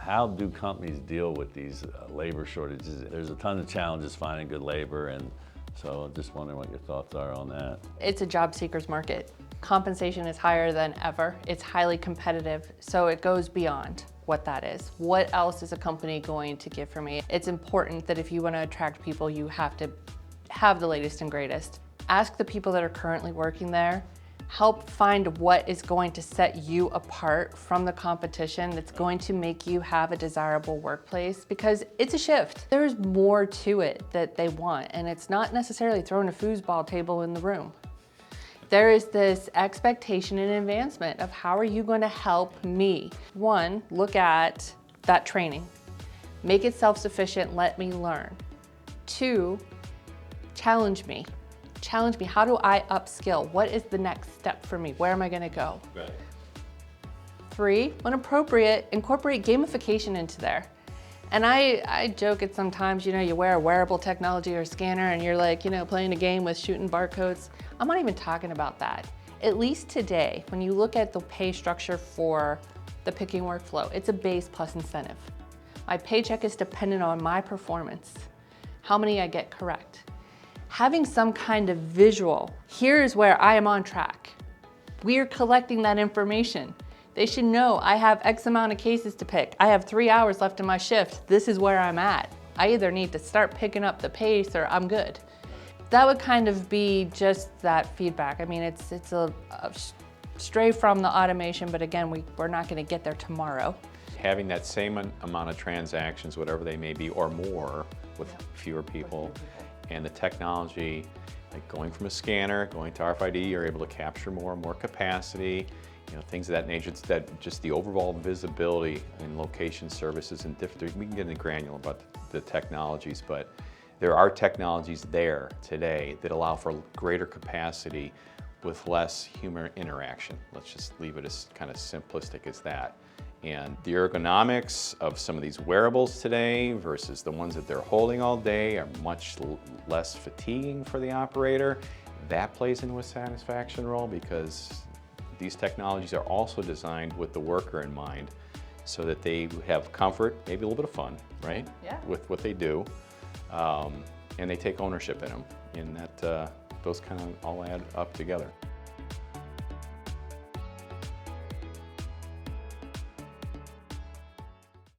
How do companies deal with these labor shortages? There's a ton of challenges finding good labor, and so I'm just wondering what your thoughts are on that. It's a job seeker's market. Compensation is higher than ever. It's highly competitive, so it goes beyond what that is. What else is a company going to give for me? It's important that if you want to attract people, you have to have the latest and greatest. Ask the people that are currently working there. Help find what is going to set you apart from the competition that's going to make you have a desirable workplace, because it's a shift. There's more to it that they want, and it's not necessarily throwing a foosball table in the room. There is this expectation and advancement of how are you going to help me? One, look at that training. Make it self-sufficient, let me learn. Two, challenge me. Challenge me, how do I upskill? What is the next step for me? Where am I gonna go? Right. Three, when appropriate, incorporate gamification into there. And I joke at sometimes, you wear a wearable technology or scanner and you're like, playing a game with shooting barcodes. I'm not even talking about that. At least today, when you look at the pay structure for the picking workflow, it's a base plus incentive. My paycheck is dependent on my performance, how many I get correct. Having some kind of visual, here's where I am on track. We're collecting that information. They should know I have X amount of cases to pick. I have 3 hours left in my shift. This is where I'm at. I either need to start picking up the pace or I'm good. That would kind of be just that feedback. I mean, it's a stray from the automation, but again, we're not gonna get there tomorrow. Having that same amount of transactions, whatever they may be, or more with fewer people. And the technology, like going from a scanner, going to RFID, you're able to capture more and more capacity, things of that nature. It's that just the overall visibility in location services and different, we can get into granular about the technologies, but there are technologies there today that allow for greater capacity with less human interaction. Let's just leave it as kind of simplistic as that. And the ergonomics of some of these wearables today versus the ones that they're holding all day are much less fatiguing for the operator. That plays into a satisfaction role because these technologies are also designed with the worker in mind so that they have comfort, maybe a little bit of fun, right? Yeah. With what they do, and they take ownership in them. And that those kind of all add up together.